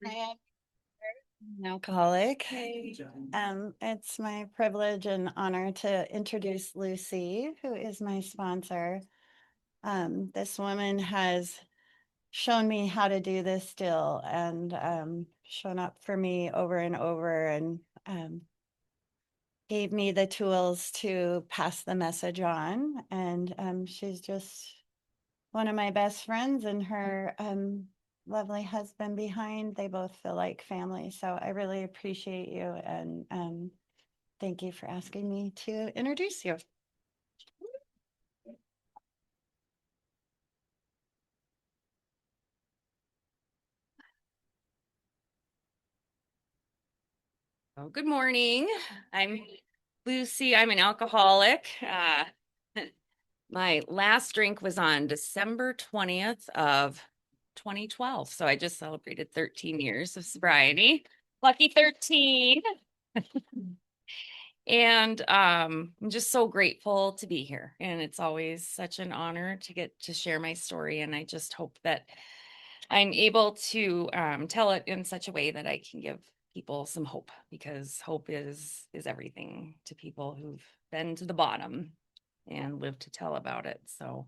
Hi, I'm an alcoholic. It's my privilege and honor to introduce Lucy, who is my sponsor. This woman has shown me how to do this still and shown up for me over and over and gave me the tools to pass the message on. And she's just one of my best friends and her lovely husband behind. They both feel like family. So I really appreciate you and thank you for asking me to introduce you. Oh, good morning. I'm Lucy. I'm an alcoholic. My last drink was on December 20th of 2012. So I just celebrated 13 years of sobriety. Lucky 13. And I'm just so grateful to be here. And it's always such an honor to get to share my story. And I just hope that I'm able to tell it in such a way that I can give people some hope, because hope is everything to people who've been to the bottom and live to tell about it. So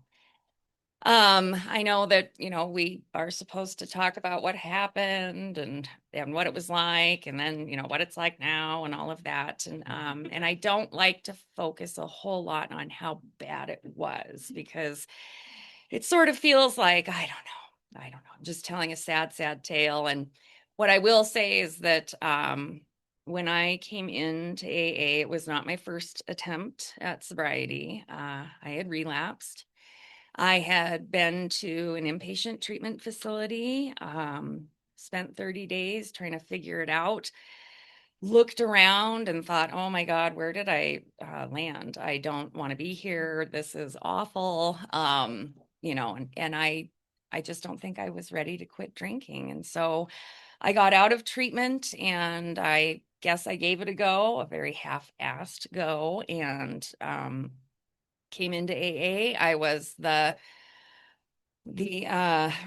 I know that, we are supposed to talk about what happened and what it was like, and then, what it's like now and all of that. And I don't like to focus a whole lot on how bad it was, because it sort of feels like, I don't know. I'm just telling a sad, sad tale. And what I will say is that when I came into AA, it was not my first attempt at sobriety. I had relapsed. I had been to an inpatient treatment facility, spent 30 days trying to figure it out, looked around and thought, oh my God, where did I land? I don't want to be here. This is awful. And I just don't think I was ready to quit drinking. And so I got out of treatment, and I guess I gave it a go, a very half-assed go, and came into AA. I was the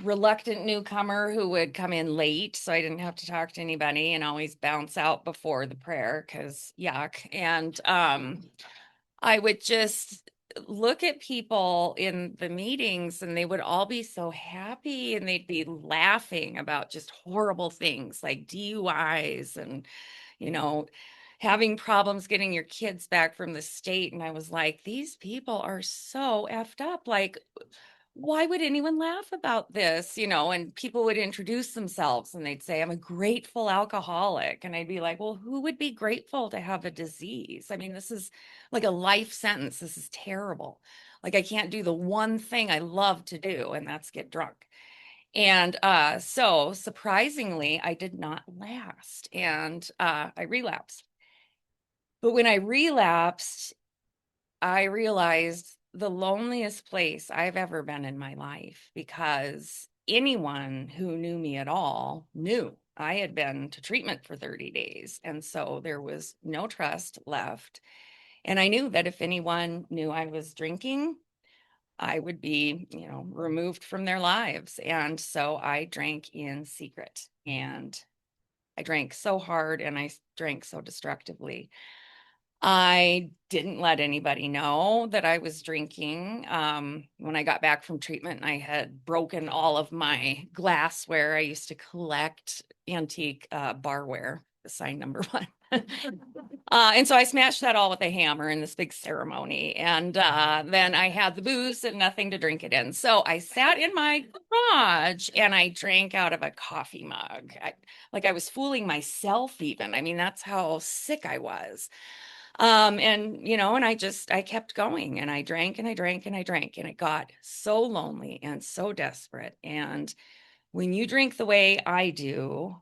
reluctant newcomer who would come in late, so I didn't have to talk to anybody and always bounce out before the prayer because yuck. And I would just look at people in the meetings, and they would all be so happy, and they'd be laughing about just horrible things like DUIs and, you know, having problems getting your kids back from the state. And I was like, these people are so effed up. Like, why would anyone laugh about this? And people would introduce themselves and they'd say, I'm a grateful alcoholic. And I'd be like, well, who would be grateful to have a disease? I mean, this is like a life sentence. This is terrible. Like, I can't do the one thing I love to do, and that's get drunk. And so surprisingly, I did not last, and I relapsed. But when I relapsed, I realized the loneliest place I've ever been in my life, because anyone who knew me at all knew I had been to treatment for 30 days. And so there was no trust left. And I knew that if anyone knew I was drinking, I would be, removed from their lives. And so I drank in secret, and I drank so hard, and I drank so destructively. I didn't let anybody know that I was drinking. When I got back from treatment, I had broken all of my glassware. I used to collect antique barware, sign number one. And so I smashed that all with a hammer in this big ceremony. And then I had the booze and nothing to drink it in. So I sat in my garage and I drank out of a coffee mug. Like I was fooling myself even. I mean, that's how sick I was. And I kept going, and I drank and I drank and I drank, and it got so lonely and so desperate. And when you drink the way I do,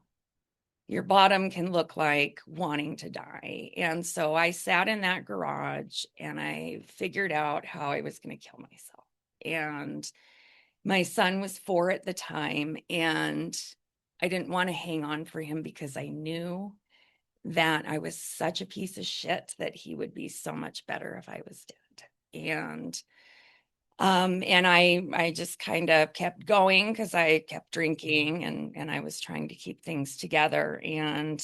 your bottom can look like wanting to die. And so I sat in that garage and I figured out how I was going to kill myself. And my son was 4 at the time, and I didn't want to hang on for him because I knew that I was such a piece of shit that he would be so much better if I was dead. And And I just kind of kept going because I kept drinking and I was trying to keep things together. And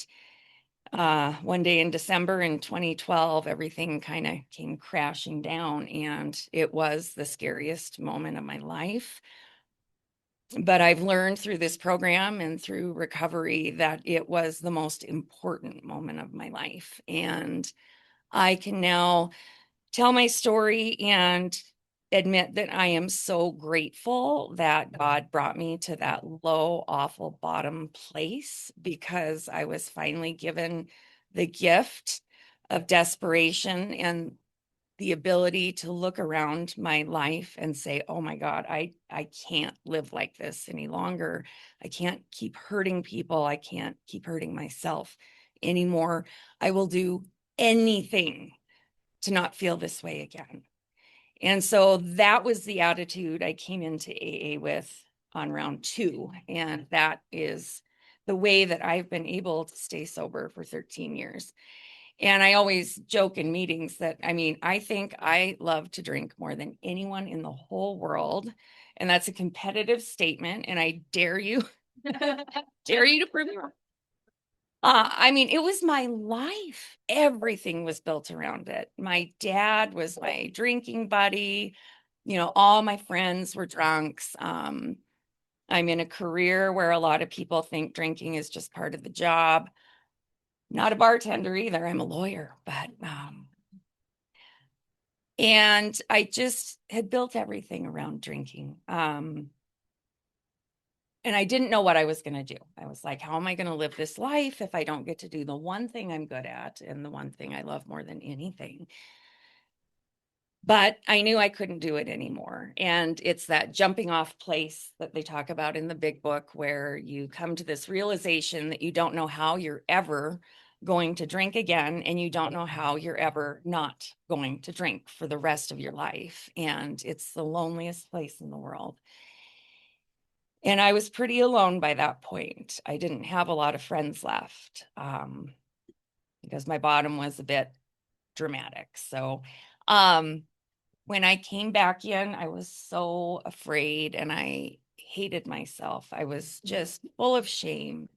one day in December in 2012, everything kind of came crashing down, and it was the scariest moment of my life. But I've learned through this program and through recovery that it was the most important moment of my life. And I can now tell my story and admit that I am so grateful that God brought me to that low, awful bottom place, because I was finally given the gift of desperation and the ability to look around my life and say, oh my God, I can't live like this any longer. I can't keep hurting people. I can't keep hurting myself anymore. I will do anything to not feel this way again. And so that was the attitude I came into AA with on round 2. And that is the way that I've been able to stay sober for 13 years. And I always joke in meetings that, I mean, I think I love to drink more than anyone in the whole world. And that's a competitive statement. And I dare you, dare you to prove me wrong. I mean, it was my life. Everything was built around it. My dad was my drinking buddy. You know, all my friends were drunks. I'm in a career where a lot of people think drinking is just part of the job. Not a bartender either. I'm a lawyer, but and I just had built everything around drinking. And I didn't know what I was going to do. I was like, how am I going to live this life if I don't get to do the one thing I'm good at and the one thing I love more than anything? But I knew I couldn't do it anymore. And it's that jumping off place that they talk about in the big book, where you come to this realization that you don't know how you're ever going to drink again, and you don't know how you're ever not going to drink for the rest of your life. And it's the loneliest place in the world. And I was pretty alone by that point. I didn't have a lot of friends left, because my bottom was a bit dramatic. So when I came back in, I was so afraid and I hated myself. I was just full of shame.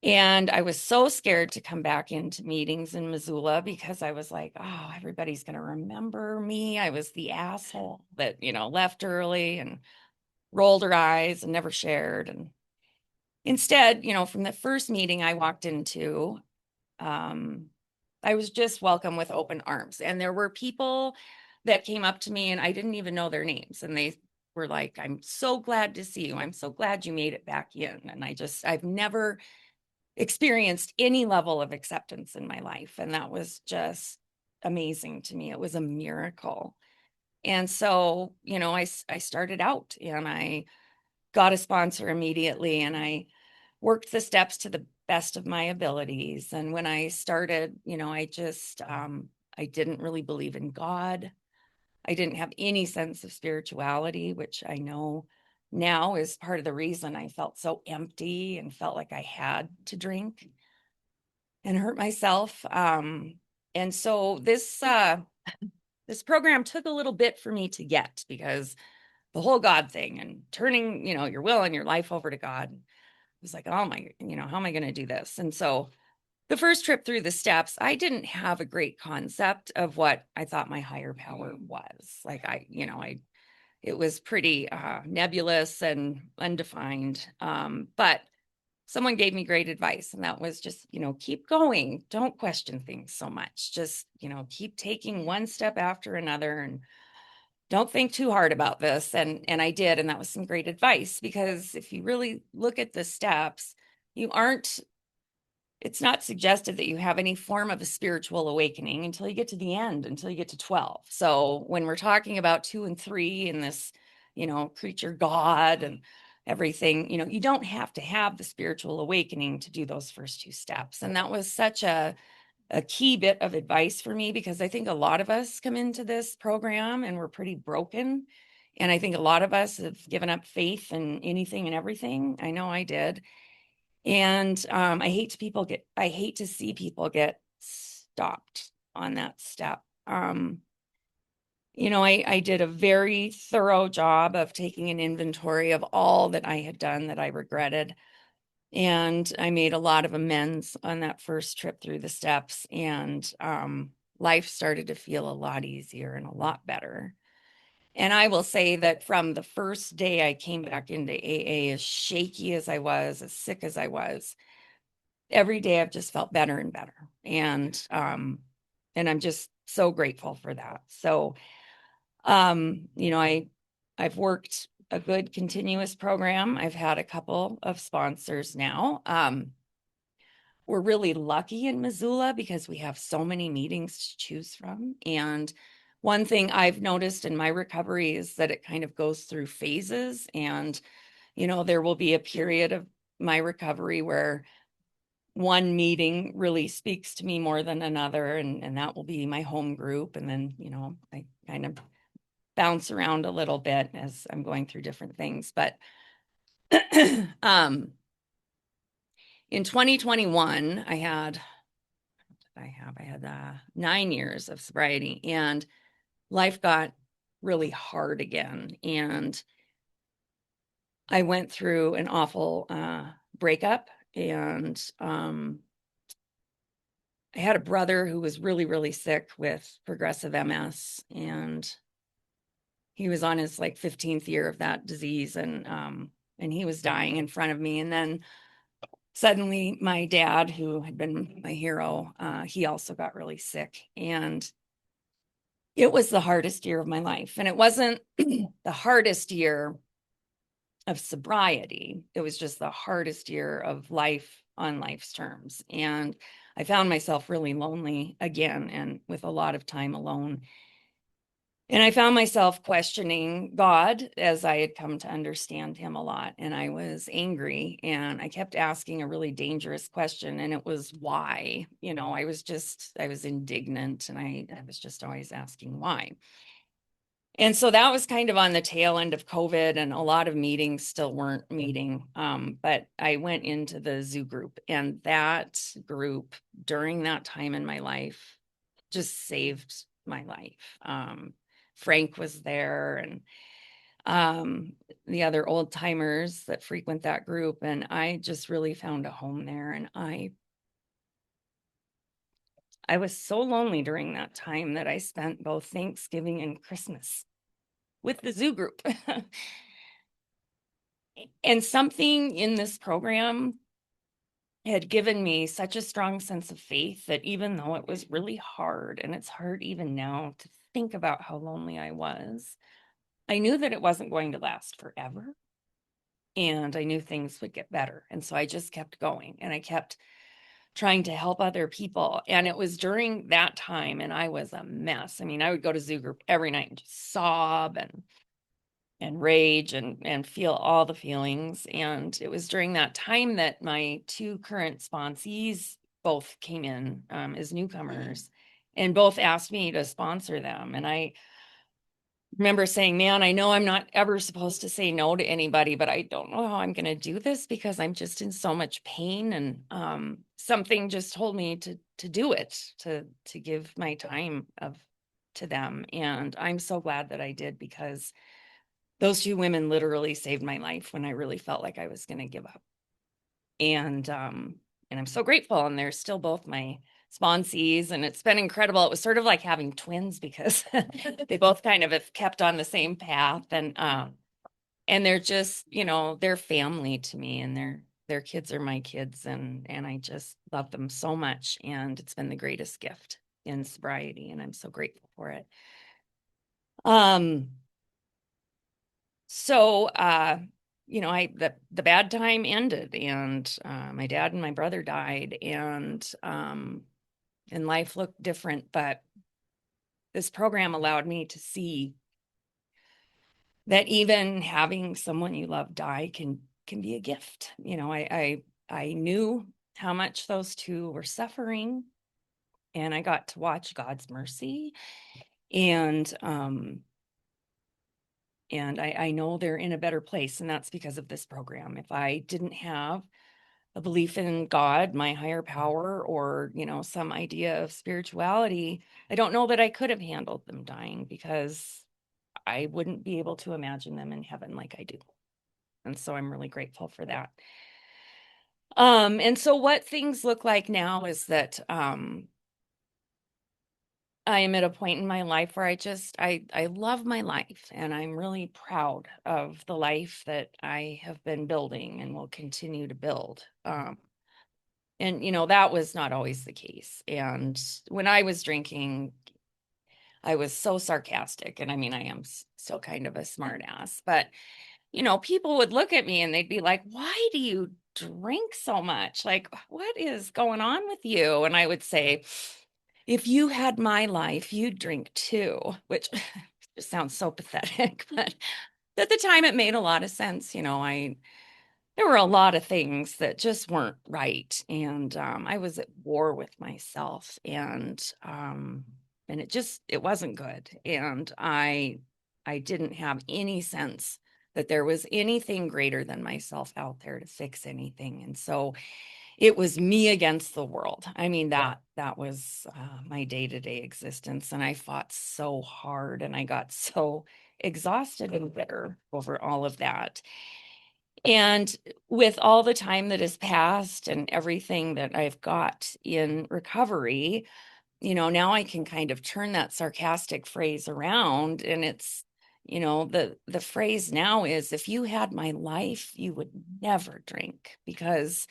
And I was so scared to come back into meetings in Missoula, because I was like, oh, everybody's going to remember me. I was the asshole that, left early and rolled her eyes and never shared. And instead, from the first meeting I walked into, I was just welcomed with open arms. And there were people that came up to me and I didn't even know their names. And they were like, I'm so glad to see you. I'm so glad you made it back in. And I've never experienced any level of acceptance in my life. And that was just amazing to me. It was a miracle. And so, I started out and I got a sponsor immediately, and I worked the steps to the best of my abilities. And when I started, I didn't really believe in God. I didn't have any sense of spirituality, which I know now is part of the reason I felt so empty and felt like I had to drink and hurt myself. And so this program took a little bit for me to get, because the whole God thing and turning, your will and your life over to God, was like, oh my, how am I going to do this? And so the first trip through the steps, I didn't have a great concept of what I thought my higher power was. Like it was pretty nebulous and undefined. But someone gave me great advice, and that was just, keep going. Don't question things so much. Just, keep taking one step after another, and don't think too hard about this. And I did, and that was some great advice, because if you really look at the steps, it's not suggested that you have any form of a spiritual awakening until you get to the end, until you get to 12. So when we're talking about 2 and 3 and this, creature God and everything, you don't have to have the spiritual awakening to do those first 2 steps. And that was such a key bit of advice for me, because I think a lot of us come into this program and we're pretty broken. And I think a lot of us have given up faith in anything and everything. I know I did. And I hate to see people get stopped on that step. I did a very thorough job of taking an inventory of all that I had done that I regretted. And I made a lot of amends on that first trip through the steps, and life started to feel a lot easier and a lot better. And I will say that from the first day I came back into AA, as shaky as I was, as sick as I was, every day I've just felt better and better. And I'm just so grateful for that. So I've worked a good continuous program. I've had a couple of sponsors now. We're really lucky in Missoula because we have so many meetings to choose from. And one thing I've noticed in my recovery is that it kind of goes through phases. And, there will be a period of my recovery where one meeting really speaks to me more than another. And that will be my home group. And then, I kind of bounce around a little bit as I'm going through different things. But in 2021, I had 9 years of sobriety, and life got really hard again. And I went through an awful breakup, and I had a brother who was really, really sick with progressive MS, and he was on his like 15th year of that disease, and he was dying in front of me. And then suddenly my dad, who had been my hero, he also got really sick, and it was the hardest year of my life. And it wasn't the hardest year of sobriety. It was just the hardest year of life on life's terms. And I found myself really lonely again and with a lot of time alone. And I found myself questioning God as I had come to understand him a lot. And I was angry, and I kept asking a really dangerous question. And it was why. I was indignant, and I was just always asking why. And so that was kind of on the tail end of COVID, and a lot of meetings still weren't meeting. But I went into the zoo group, and that group during that time in my life just saved my life. Frank was there, and the other old timers that frequent that group. And I just really found a home there. And I was so lonely during that time that I spent both Thanksgiving and Christmas with the zoo group. And something in this program had given me such a strong sense of faith that even though it was really hard, and it's hard even now to think about how lonely I was, I knew that it wasn't going to last forever. And I knew things would get better. And so I just kept going, and I kept trying to help other people. And it was during that time, and I was a mess. I mean, I would go to zoo group every night and just sob and rage and feel all the feelings. And it was during that time that my two current sponsees both came in as newcomers, and both asked me to sponsor them. And I remember saying, man, I know I'm not ever supposed to say no to anybody, but I don't know how I'm going to do this because I'm just in so much pain. And something just told me to do it, to give my time to them. And I'm so glad that I did, because those two women literally saved my life when I really felt like I was going to give up. And I'm so grateful. And they're still both my sponsees, and it's been incredible. It was sort of like having twins, because they both kind of have kept on the same path. And they're just, they're family to me, and their kids are my kids. And I just love them so much. And it's been the greatest gift in sobriety, and I'm so grateful for it. So, the bad time ended, and my dad and my brother died, and life looked different. But this program allowed me to see that even having someone you love die can be a gift. I knew how much those two were suffering, and I got to watch God's mercy. And I know they're in a better place, and that's because of this program. If I didn't have a belief in God, my higher power, or, some idea of spirituality, I don't know that I could have handled them dying, because I wouldn't be able to imagine them in heaven like I do. And so I'm really grateful for that. And so what things look like now is that I am at a point in my life where I love my life, and I'm really proud of the life that I have been building and will continue to build. And that was not always the case. And when I was drinking, I was so sarcastic. And I mean, I am still kind of a smart ass, but people would look at me and they'd be like, "Why do you drink so much? Like, what is going on with you?" And I would say, "If you had my life, you'd drink too," which just sounds so pathetic. But at the time, it made a lot of sense. There were a lot of things that just weren't right. And I was at war with myself, and it wasn't good. And I didn't have any sense that there was anything greater than myself out there to fix anything. And so it was me against the world. I mean, that was my day-to-day existence. And I fought so hard, and I got so exhausted and bitter over all of that. And with all the time that has passed and everything that I've got in recovery, now I can kind of turn that sarcastic phrase around, and it's, the phrase now is, "If you had my life, you would never drink," because,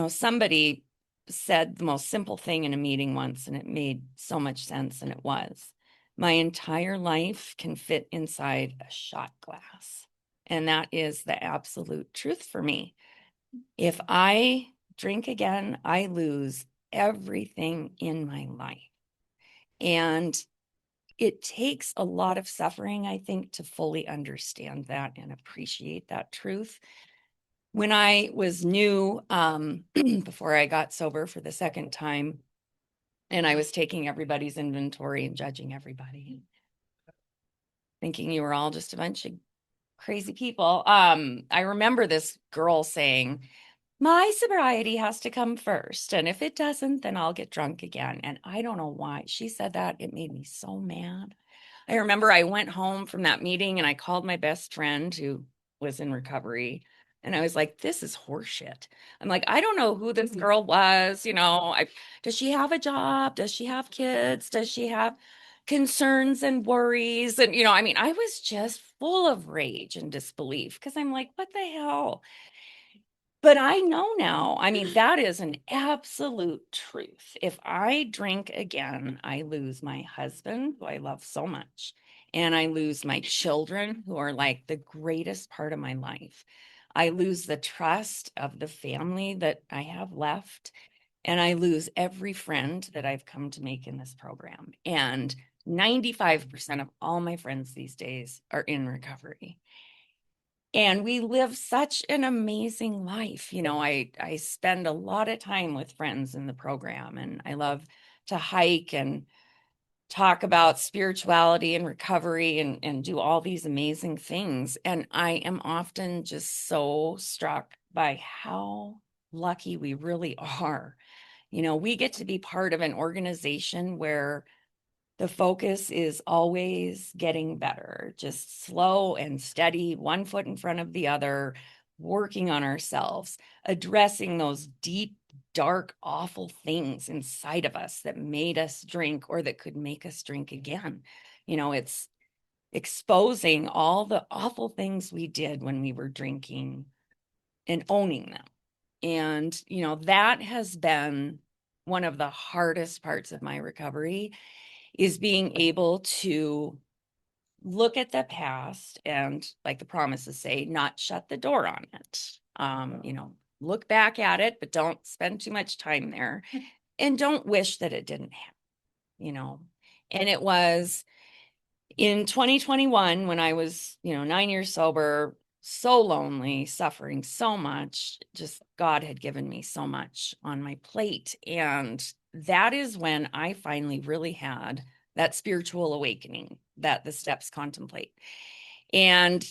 somebody said the most simple thing in a meeting once, and it made so much sense, and it was, "My entire life can fit inside a shot glass." And that is the absolute truth for me. If I drink again, I lose everything in my life. And it takes a lot of suffering, I think, to fully understand that and appreciate that truth. When I was new, before I got sober for the second time, and I was taking everybody's inventory and judging everybody, thinking you were all just a bunch of crazy people. I remember this girl saying, "My sobriety has to come first. And if it doesn't, then I'll get drunk again." And I don't know why she said that. It made me so mad. I remember I went home from that meeting and I called my best friend who was in recovery. And I was like, "This is horseshit." I'm like, "I don't know who this girl was. Does she have a job? Does she have kids? Does she have concerns and worries?" And, I mean, I was just full of rage and disbelief, because I'm like, what the hell? But I know now, I mean, that is an absolute truth. If I drink again, I lose my husband, who I love so much, and I lose my children, who are like the greatest part of my life. I lose the trust of the family that I have left, and I lose every friend that I've come to make in this program. And 95% of all my friends these days are in recovery. And we live such an amazing life. I spend a lot of time with friends in the program, and I love to hike and talk about spirituality and recovery, and do all these amazing things. And I am often just so struck by how lucky we really are. We get to be part of an organization where the focus is always getting better, just slow and steady, one foot in front of the other, working on ourselves, addressing those deep, dark, awful things inside of us that made us drink or that could make us drink again. It's exposing all the awful things we did when we were drinking and owning them. And, that has been one of the hardest parts of my recovery, is being able to look at the past and, like the promises say, not shut the door on it. Look back at it, but don't spend too much time there, and don't wish that it didn't happen. And it was in 2021, when I was, 9 years sober, so lonely, suffering so much, just God had given me so much on my plate. And that is when I finally really had that spiritual awakening that the steps contemplate. And,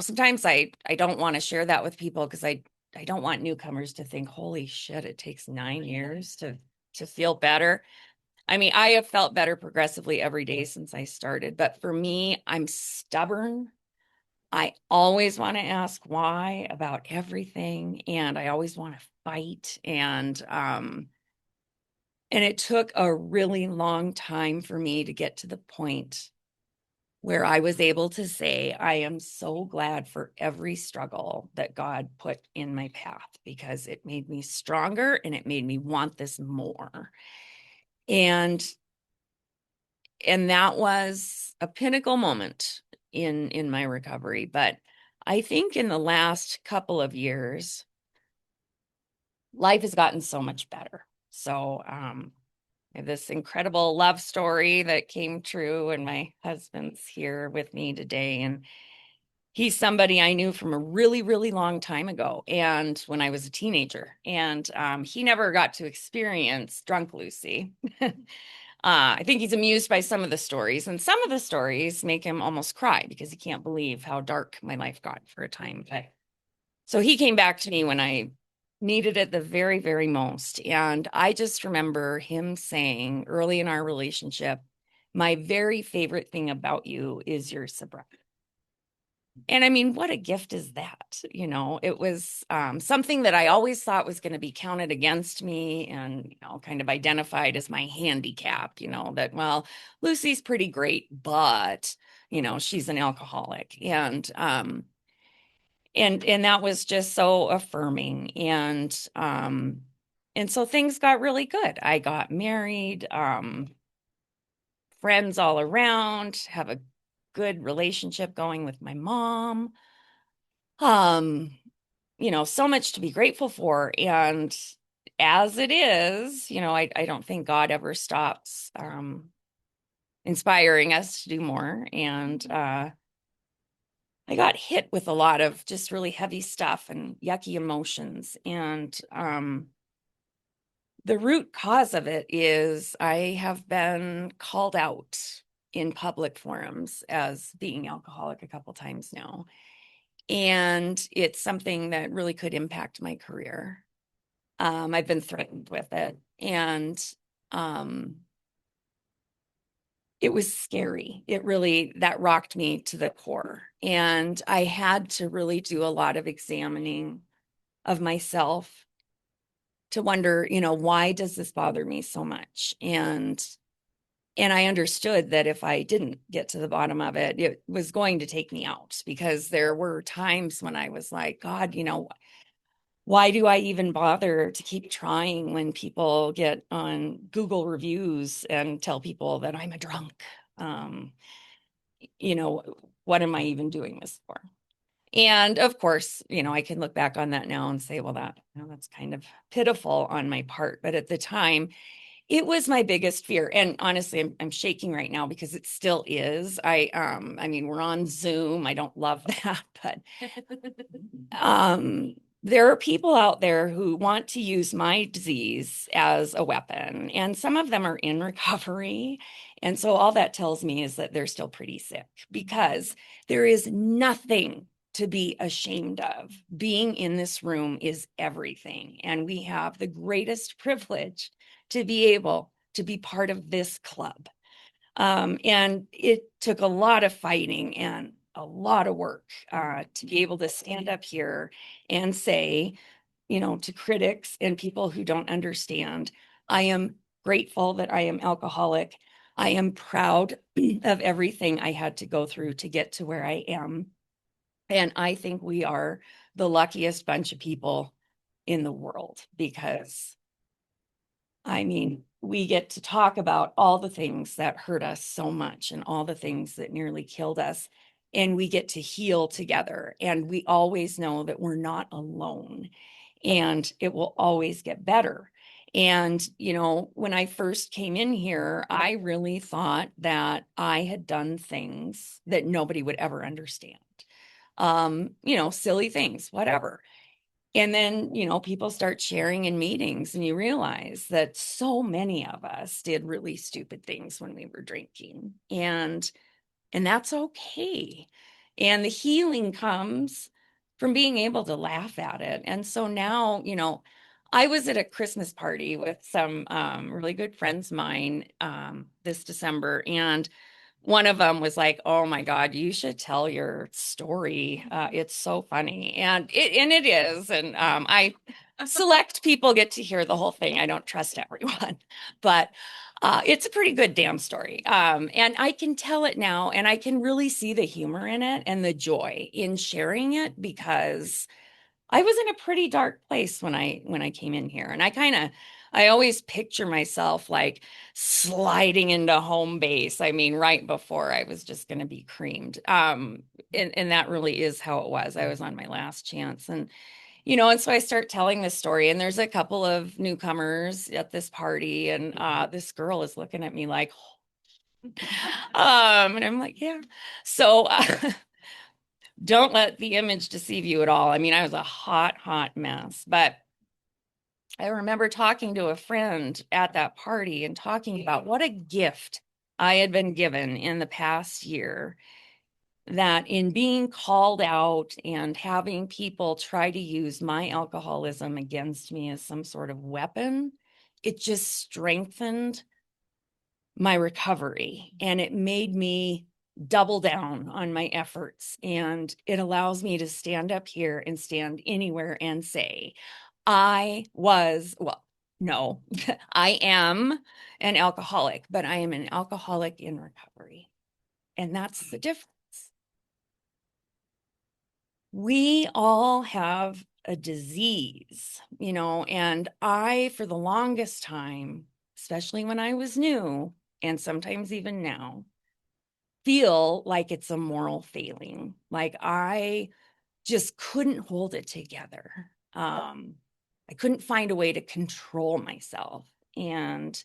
sometimes I don't want to share that with people, because I don't want newcomers to think, holy shit, it takes 9 years to feel better. I mean, I have felt better progressively every day since I started, but for me, I'm stubborn. I always want to ask why about everything, and I always want to fight. And it took a really long time for me to get to the point where I was able to say, I am so glad for every struggle that God put in my path, because it made me stronger and it made me want this more. And that was a pinnacle moment in my recovery. But I think in the last couple of years, life has gotten so much better. So I have this incredible love story that came true, and my husband's here with me today. And he's somebody I knew from a really, really long time ago, and when I was a teenager. And he never got to experience Drunk Lucy. I think he's amused by some of the stories, and some of the stories make him almost cry because he can't believe how dark my life got for a time. But so he came back to me when I needed it the very, very most. And I just remember him saying early in our relationship, my very favorite thing about you is your sobriety. And I mean, what a gift is that? It was something that I always thought was going to be counted against me and, kind of identified as my handicap, that, well, Lucy's pretty great, but, she's an alcoholic. And that was just so affirming. And so things got really good. I got married, friends all around, have a good relationship going with my mom. Um, so much to be grateful for. And as it is, I don't think God ever stops inspiring us to do more. And I got hit with a lot of just really heavy stuff and yucky emotions. And the root cause of it is I have been called out in public forums as being alcoholic a couple times now. And it's something that really could impact my career. I've been threatened with it. And it was scary. That rocked me to the core. And I had to really do a lot of examining of myself to wonder, why does this bother me so much? And I understood that if I didn't get to the bottom of it, it was going to take me out, because there were times when I was like, God, why do I even bother to keep trying when people get on Google reviews and tell people that I'm a drunk? Um, what am I even doing this for? And of course, I can look back on that now and say, well, that's kind of pitiful on my part. But at the time, it was my biggest fear. And honestly, I'm shaking right now because it still is. I mean, we're on Zoom. I don't love that, but there are people out there who want to use my disease as a weapon, and some of them are in recovery. And so all that tells me is that they're still pretty sick, because there is nothing to be ashamed of. Being in this room is everything. And we have the greatest privilege to be able to be part of this club. And it took a lot of fighting and a lot of work to be able to stand up here and say, to critics and people who don't understand, I am grateful that I am alcoholic. I am proud of everything I had to go through to get to where I am. And I think we are the luckiest bunch of people in the world, because I mean, we get to talk about all the things that hurt us so much and all the things that nearly killed us. And we get to heal together. And we always know that we're not alone, and it will always get better. And, when I first came in here, I really thought that I had done things that nobody would ever understand. Silly things, whatever. And then, people start sharing in meetings, and you realize that so many of us did really stupid things when we were drinking. And that's okay. And the healing comes from being able to laugh at it. And so now, I was at a Christmas party with some really good friends of mine this December, and one of them was like, "Oh my God, you should tell your story. It's so funny." And it is. And I select people get to hear the whole thing. I don't trust everyone, but it's a pretty good damn story. And I can tell it now, and I can really see the humor in it and the joy in sharing it, because I was in a pretty dark place when I came in here. And I always picture myself like sliding into home base. I mean, right before I was just going to be creamed. And that really is how it was. I was on my last chance. And so I start telling this story, and there's a couple of newcomers at this party, and this girl is looking at me like, and I'm like, yeah. So don't let the image deceive you at all. I mean, I was a hot, hot mess. But I remember talking to a friend at that party and talking about what a gift I had been given in the past year, that in being called out and having people try to use my alcoholism against me as some sort of weapon, it just strengthened my recovery, and it made me double down on my efforts. And it allows me to stand up here and stand anywhere and say, no, I am an alcoholic, but I am an alcoholic in recovery. And that's the difference. We all have a disease, and for the longest time, especially when I was new, and sometimes even now, feel like it's a moral failing. Like I just couldn't hold it together. I couldn't find a way to control myself. And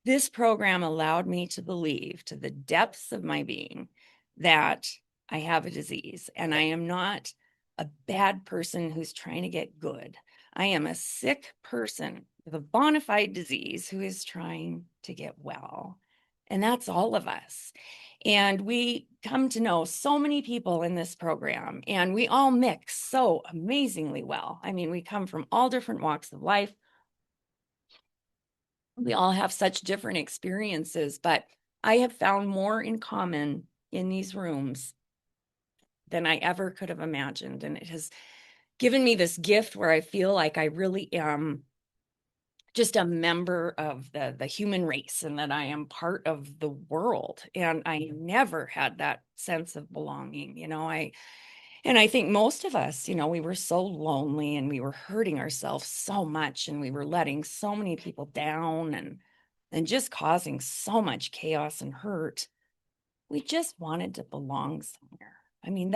this program allowed me to believe to the depths of my being that I have a disease, and I am not a bad person who's trying to get good. I am a sick person with a bona fide disease who is trying to get well. And that's all of us. And we come to know so many people in this program, and we all mix so amazingly well. I mean, we come from all different walks of life. We all have such different experiences, but I have found more in common in these rooms than I ever could have imagined. And it has given me this gift where I feel like I really am just a member of the human race, and that I am part of the world. And I never had that sense of belonging. And I think most of us, we were so lonely, and we were hurting ourselves so much, and we were letting so many people down, and just causing so much chaos and hurt. We just wanted to belong somewhere. I mean,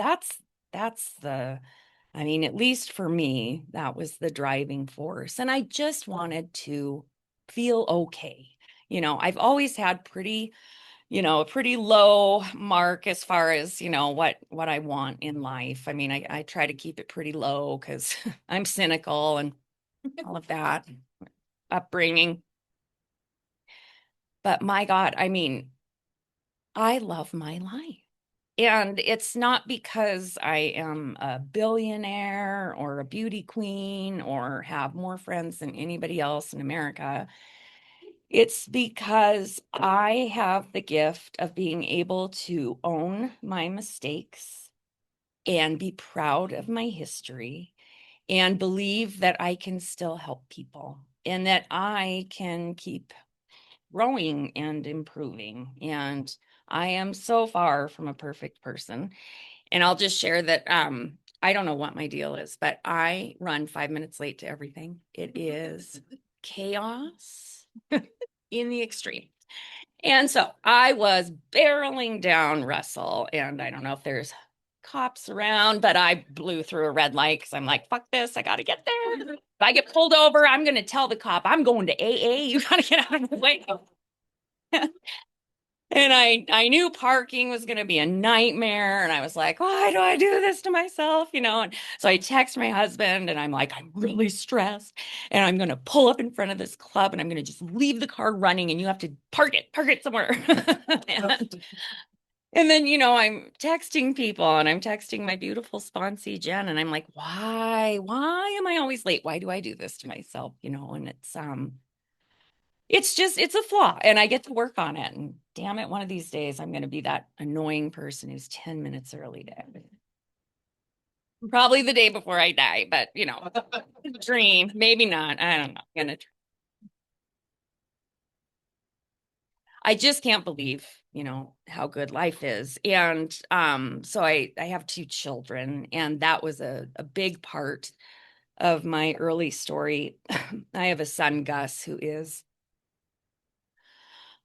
at least for me, that was the driving force. And I just wanted to feel okay. I've always had a pretty low mark as far as, what I want in life. I mean, I try to keep it pretty low because I'm cynical and all of that upbringing. But my God, I mean, I love my life. And it's not because I am a billionaire or a beauty queen or have more friends than anybody else in America. It's because I have the gift of being able to own my mistakes and be proud of my history and believe that I can still help people and that I can keep growing and improving. And I am so far from a perfect person. And I'll just share that I don't know what my deal is, but I run 5 minutes late to everything. It is chaos in the extreme. And so I was barreling down Russell, and I don't know if there's cops around, but I blew through a red light because I'm like, fuck this, I got to get there. If I get pulled over, I'm going to tell the cop I'm going to AA. You got to get out of the way. And I knew parking was going to be a nightmare. And I was like, why do I do this to myself? And so I text my husband, and I'm like, I'm really stressed, and I'm going to pull up in front of this club, and I'm going to just leave the car running, and you have to park it somewhere. And then, I'm texting people and I'm texting my beautiful sponsee Jen, and I'm like, why am I always late? Why do I do this to myself? And it's a flaw and I get to work on it. And damn it, one of these days I'm going to be that annoying person who's 10 minutes early to everything. Probably the day before I die, but dream, maybe not. I don't know. I just can't believe, how good life is. And so I have two children, and that was a big part of my early story. I have a son, Gus, who is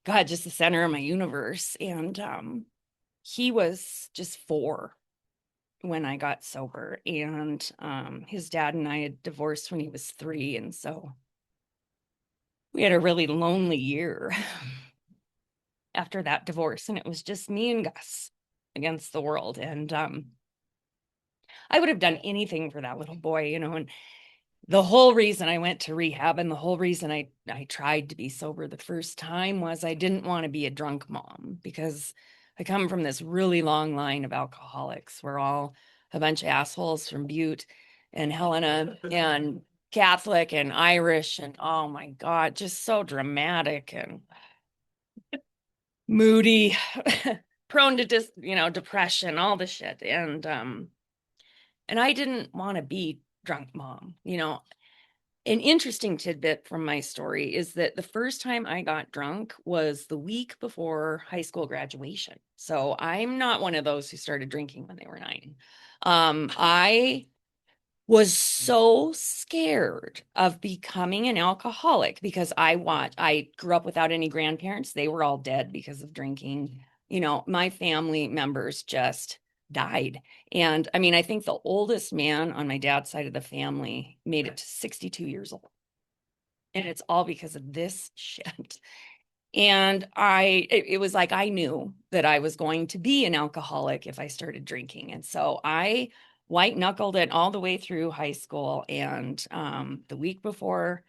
God, just the center of my universe. And he was just 4 when I got sober. And his dad and I had divorced when he was 3. And so we had a really lonely year after that divorce. And it was just me and Gus against the world. And I would have done anything for that little boy, and the whole reason I went to rehab and the whole reason I tried to be sober the first time was I didn't want to be a drunk mom, because I come from this really long line of alcoholics. We're all a bunch of assholes from Butte and Helena and Catholic and Irish, and oh my God, just so dramatic and moody, prone to depression, all the shit. And I didn't want to be drunk mom. An interesting tidbit from my story is that the first time I got drunk was the week before high school graduation. So I'm not one of those who started drinking when they were 9. I was so scared of becoming an alcoholic because I grew up without any grandparents. They were all dead because of drinking. My family members just died. And I mean, I think the oldest man on my dad's side of the family made it to 62 years old. And it's all because of this shit. And it was like I knew that I was going to be an alcoholic if I started drinking. And so I white knuckled it all the way through high school. And the week before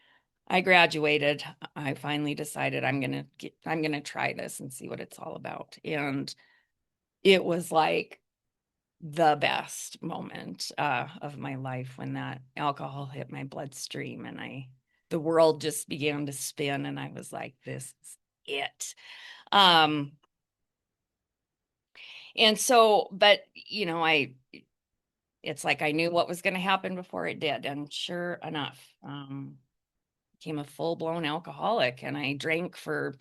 I graduated, I finally decided I'm gonna try this and see what it's all about. And it was like the best moment of my life when that alcohol hit my bloodstream, and the world just began to spin, and I was like, this is it. Um, and so, but it's like I knew what was going to happen before it did. And sure enough, became a full-blown alcoholic, and I drank for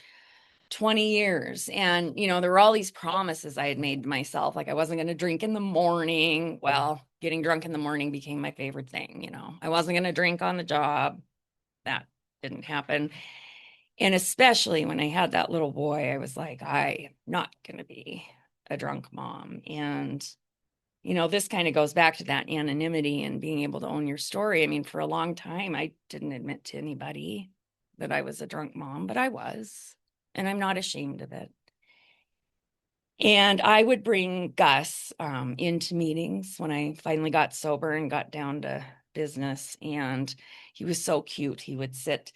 20 years. And, there were all these promises I had made to myself, like I wasn't going to drink in the morning. Well, getting drunk in the morning became my favorite thing. I wasn't going to drink on the job. That didn't happen. And especially when I had that little boy, I was like, I am not going to be a drunk mom. And, this kind of goes back to that anonymity and being able to own your story. I mean, for a long time, I didn't admit to anybody that I was a drunk mom, but I was, and I'm not ashamed of it. And I would bring Gus into meetings when I finally got sober and got down to business. And he was so cute. He would sit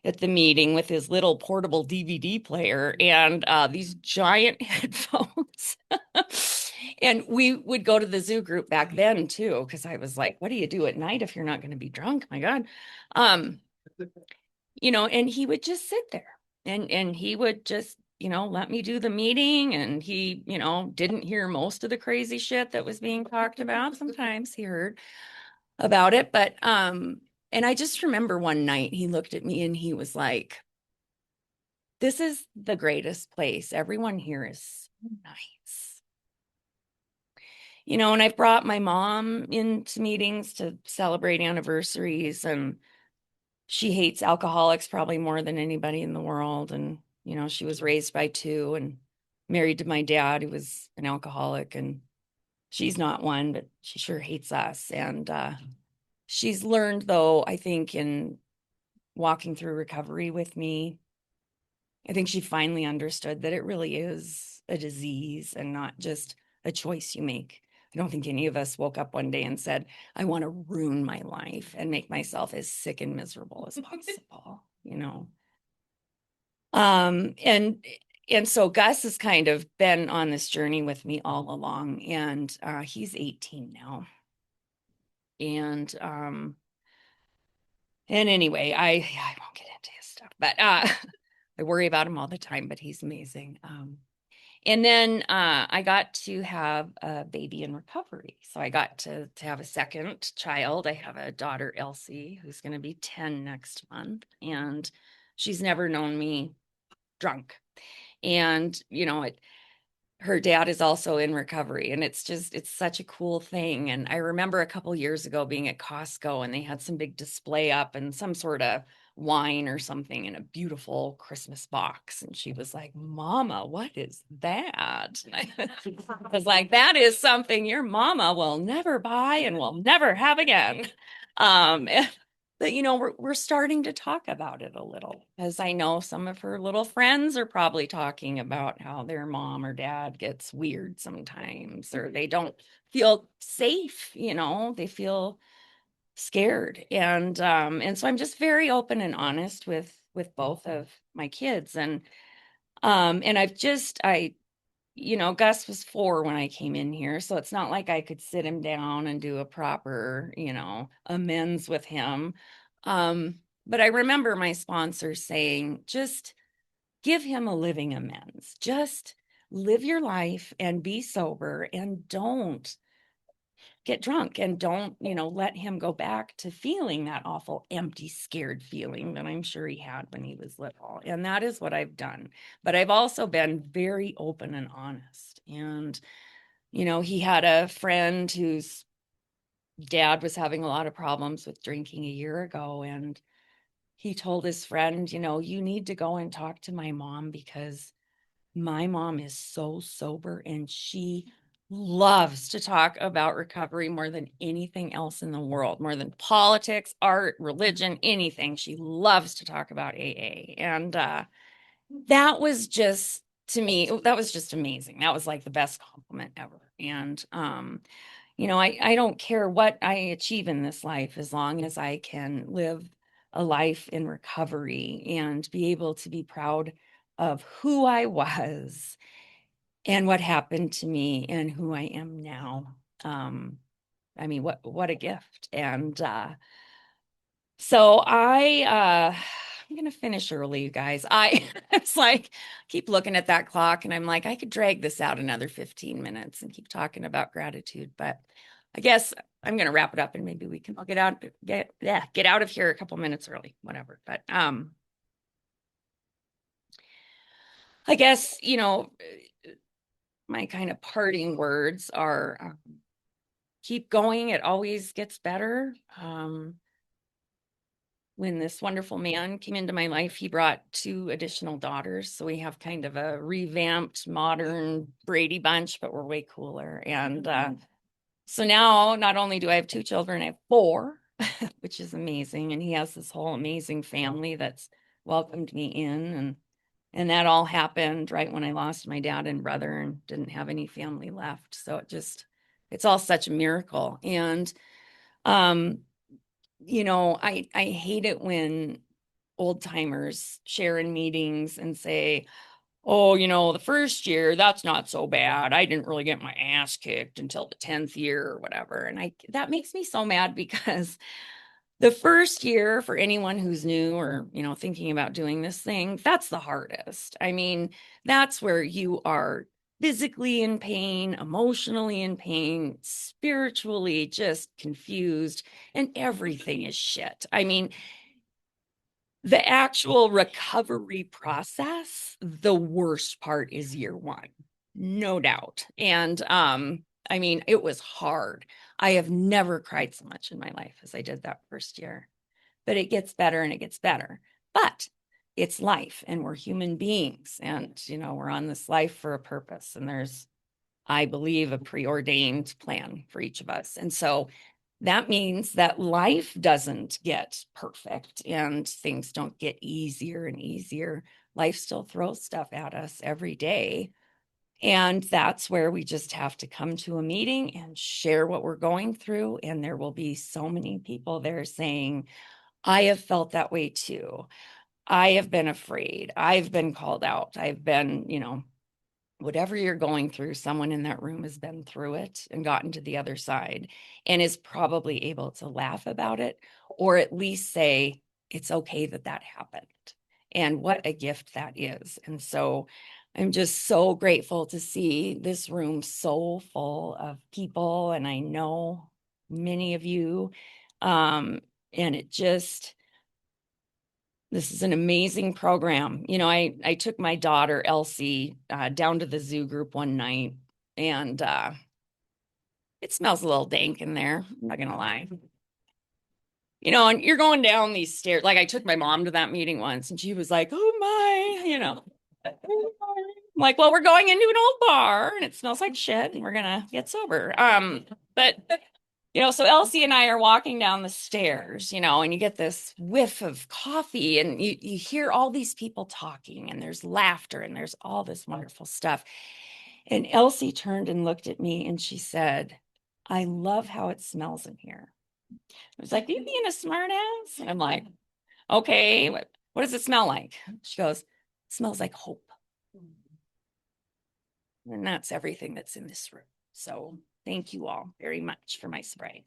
at the meeting with his little portable DVD player and these giant headphones. And we would go to the zoo group back then too, because I was like, what do you do at night if you're not going to be drunk? My God. And he would just sit there and he would just, let me do the meeting. And he, didn't hear most of the crazy shit that was being talked about. Sometimes he heard about it, but and I just remember one night he looked at me and he was like, this is the greatest place. Everyone here is so nice. And I've brought my mom into meetings to celebrate anniversaries, and she hates alcoholics probably more than anybody in the world. And, she was raised by 2 and married to my dad, who was an alcoholic, and she's not one, but she sure hates us. And she's learned, though, I think, in walking through recovery with me, I think she finally understood that it really is a disease and not just a choice you make. I don't think any of us woke up one day and said, I want to ruin my life and make myself as sick and miserable as possible, And And so Gus has kind of been on this journey with me all along, and he's 18 now. And anyway, I won't get into his stuff, but I worry about him all the time, but he's amazing. And then I got to have a baby in recovery. So I got to have a second child. I have a daughter, Elsie, who's going to be 10 next month. And she's never known me drunk. And, her dad is also in recovery. And it's such a cool thing. And I remember a couple years ago being at Costco and they had some big display up and some sort of wine or something in a beautiful Christmas box. And she was like, Mama, what is that? I was like, that is something your mama will never buy and will never have again. But we're starting to talk about it a little, because I know some of her little friends are probably talking about how their mom or dad gets weird sometimes, or they don't feel safe, they feel scared. And so I'm just very open and honest with both of my kids. And Gus was 4 when I came in here, so it's not like I could sit him down and do a proper, amends with him. But I remember my sponsor saying, just give him a living amends. Just live your life and be sober and don't get drunk and don't, let him go back to feeling that awful, empty, scared feeling that I'm sure he had when he was little. And that is what I've done. But I've also been very open and honest. And, he had a friend whose dad was having a lot of problems with drinking a year ago. And he told his friend, you need to go and talk to my mom, because my mom is so sober and she loves to talk about recovery more than anything else in the world, more than politics, art, religion, anything. She loves to talk about AA. And that was just, to me, that was just amazing. That was like the best compliment ever. And, I don't care what I achieve in this life as long as I can live a life in recovery and be able to be proud of who I was and what happened to me and who I am now. I mean, what a gift. And so I'm gonna finish early, you guys. It's like keep looking at that clock and I'm like, I could drag this out another 15 minutes and keep talking about gratitude, but I guess I'm gonna wrap it up and maybe we can all get out of here a couple minutes early, whatever. But I guess, my kind of parting words are keep going. It always gets better. When this wonderful man came into my life, he brought 2 additional daughters. So we have kind of a revamped, modern Brady Bunch, but we're way cooler. And so now not only do I have 2 children, I have 4, which is amazing. And he has this whole amazing family that's welcomed me in. And that all happened right when I lost my dad and brother and didn't have any family left. So it's all such a miracle. And I hate it when old timers share in meetings and say, oh, the first year, that's not so bad. I didn't really get my ass kicked until the 10th year or whatever. And that makes me so mad, because the first year, for anyone who's new or, thinking about doing this thing, that's the hardest. I mean, that's where you are physically in pain, emotionally in pain, spiritually just confused, and everything is shit. I mean, the actual recovery process, the worst part is year 1, no doubt. And I mean, it was hard. I have never cried so much in my life as I did that first year. But it gets better and it gets better. But it's life and we're human beings, and we're on this life for a purpose, and there's, I believe, a preordained plan for each of us. And so that means that life doesn't get perfect and things don't get easier and easier. Life still throws stuff at us every day. And that's where we just have to come to a meeting and share what we're going through. And there will be so many people there saying, I have felt that way too. I have been afraid. I've been called out. I've been, whatever you're going through, someone in that room has been through it and gotten to the other side and is probably able to laugh about it or at least say, it's okay that that happened. And what a gift that is. And so I'm just so grateful to see this room so full of people. And I know many of you. And this is an amazing program. I took my daughter Elsie down to the zoo group one night, and it smells a little dank in there. I'm not gonna lie. And you're going down these stairs. Like I took my mom to that meeting once, and she was like, "Oh my," I'm like, "Well, we're going into an old bar, and it smells like shit, and we're gonna get sober." But so Elsie and I are walking down the stairs, and you get this whiff of coffee and you hear all these people talking and there's laughter and there's all this wonderful stuff. And Elsie turned and looked at me and she said, "I love how it smells in here." I was like, "You being a smart ass?" And I'm like, "Okay, what does it smell like?" She goes, "It smells like hope." And that's everything that's in this room. So thank you all very much for my spray.